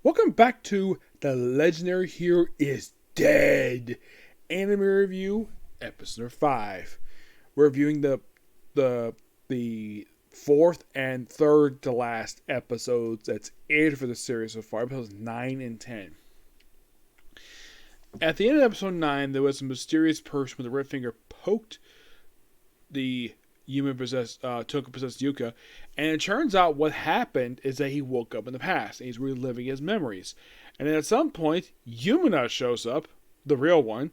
Welcome back to The Legendary Hero is Dead Anime Review, Episode 5. We're reviewing the the fourth and third to last episodes that's aired for the series so far, episodes 9 and 10. At the end of episode 9, there was a mysterious person with a red finger poked the Toka possessed Yuka, and it turns out what happened is that he woke up in the past and he's reliving his memories. And then at some point, Yumina shows up, the real one,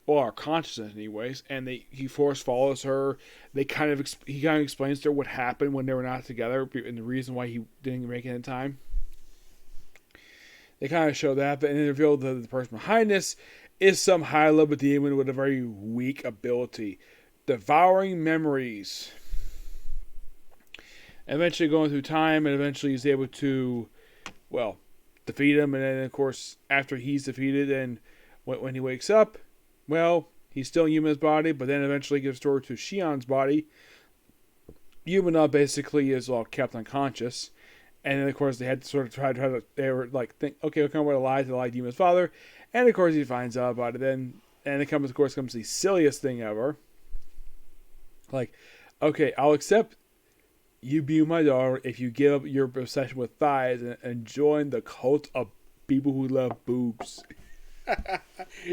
well, our consciousness, anyways, and he force follows her. He kind of explains to her what happened when they were not together and the reason why he didn't make it in time. They kind of show that, and then reveal that the person behind this is some high-level demon with a very weak ability. Devouring memories. Eventually going through time, and eventually he's able to, defeat him. And then, of course, after he's defeated, and when he wakes up, he's still in Yumina's body, but then eventually gets restored to Shion's body. Yumina basically is all kept unconscious. And then, of course, they had to sort of try to, they were like, think, okay, we'll come with a lie to lie to Yumina's father. And, of course, he finds out about it then. And it comes the silliest thing ever. Like, okay, I'll accept you being my daughter if you give up your obsession with thighs and join the cult of people who love boobs.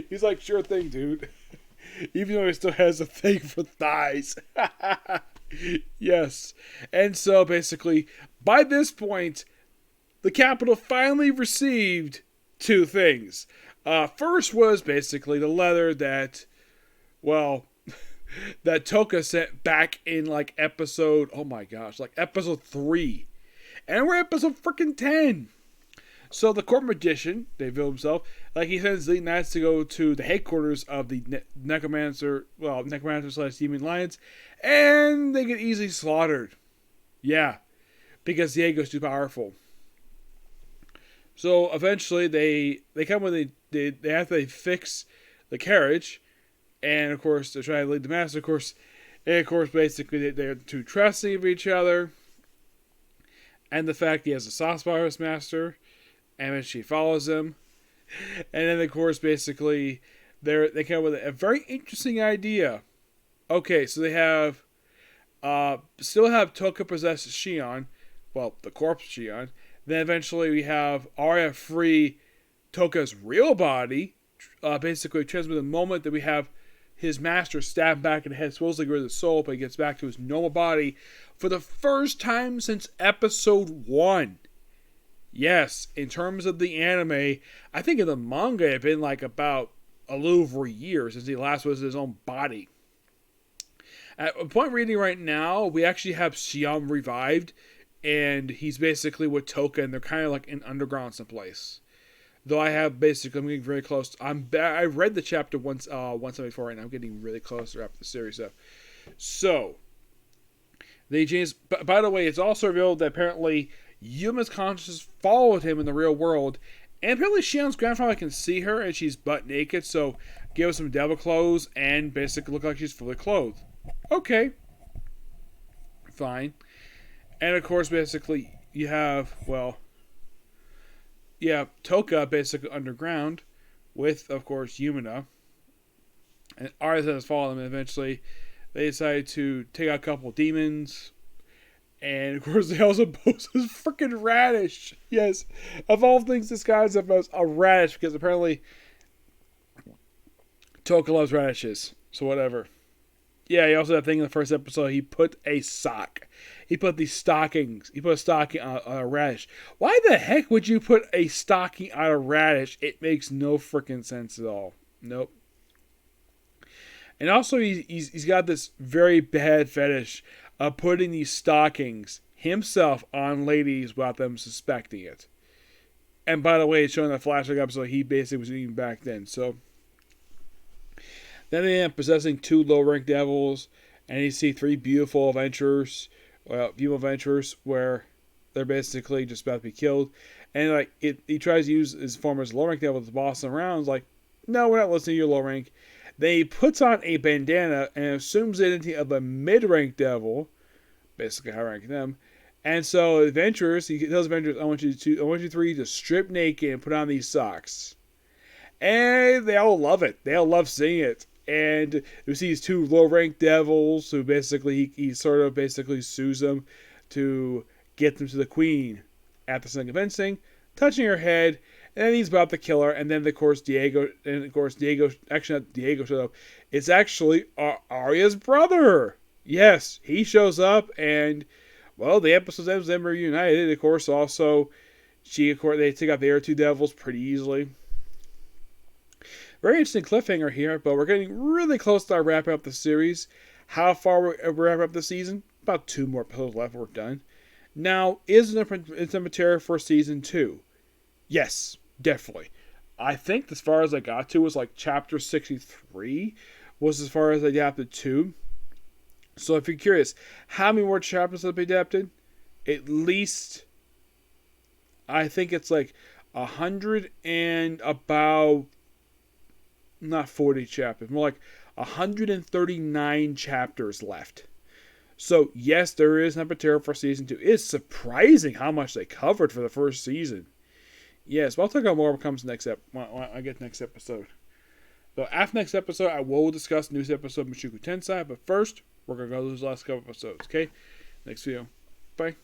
He's like, sure thing, dude. Even though he still has a thing for thighs. Yes. And so, basically, by this point, the Capitol finally received two things. First was basically the letter that Toka sent back in episode 3. And we're episode freaking 10. So the court magician, David himself, he sends the Knights to go to the headquarters of the Necromancer / Demon Lions, and they get easily slaughtered. Yeah, because Diego's too powerful. So eventually they come when they after they fix the carriage. And, of course, they're trying to lead the master, of course. And, of course, basically, they're too trusting of each other. And the fact he has a soft spot for his master. And then she follows him. And then, of course, basically, they come up with a very interesting idea. Okay, so they have... still have Toka possess Shion. Well, the corpse Shion. Then, eventually, we have Arya free Toka's real body. Basically, transmit the moment that we have his master stabbed back in the head, supposedly get rid of the soul, but he gets back to his normal body for the first time since episode 1. Yes, in terms of the anime, I think in the manga it had been about a little over a year since he last was his own body. At a point reading right now, we actually have Shion revived, and he's basically with Toka, and they're kind of in underground someplace. Though I'm getting very close. I read the chapter 174 right now. I'm getting really close after the series up. So, they changed. By the way, it's also revealed that apparently Yuma's consciousness followed him in the real world. And apparently Shion's grandfather can see her and she's butt naked. So, give her some devil clothes and basically look like she's fully clothed. Okay. Fine. And of course, basically, you have, Toka basically underground with, of course, Yumina. And Arya has followed them, and eventually they decide to take out a couple demons. And, of course, they also post this freaking radish. Yes, of all things, this guy's about a radish, because apparently Toka loves radishes. So, whatever. Yeah, he also had a thing in the first episode, he put a sock. He put a stocking on a radish. Why the heck would you put a stocking on a radish? It makes no freaking sense at all. Nope. And also, he's got this very bad fetish of putting these stockings himself on ladies without them suspecting it. And by the way, it's showing that flashback episode, he basically was eating back then. So, then they end up possessing 2 low-ranked devils, and you see 3 beautiful adventurers, where they're basically just about to be killed. And he tries to use his form as a low-ranked devil to boss them around. It's like, no, we're not listening to your low-rank. Then he puts on a bandana and assumes the identity of a mid-ranked devil, basically high-ranking them, And so Adventurers, he tells Adventurers, I want you three to strip naked and put on these socks. And they all love it. They all love seeing it. And we see these two low-ranked devils who basically, he sort of basically sues them to get them to the queen at the Sun Convincing, touching her head, and then he's about to kill her, and then Diego, actually not Diego showed up, it's actually Arya's brother. Yes, he shows up, and, well, the episode ends with them reunited. Of course, also, they take out the other two devils pretty easily. Very interesting cliffhanger here, but we're getting really close to wrapping up the series. How far we're wrapping up the season? About 2 more episodes left, we're done. Now, is there material for season 2? Yes, definitely. I think as far as I got to was like chapter 63 was as far as I adapted to. So if you're curious, how many more chapters have been adapted? At least, I think it's like 100 and about, not 40 chapters, more like 139 chapters left. So yes, there is material for season 2. It's surprising how much they covered for the first season. Yes, but I'll talk about more when it comes next when I get next episode. So after next episode, I will discuss news episode of Mushoku Tensei. But first, we're gonna go to those last couple episodes. Okay, next video. Bye.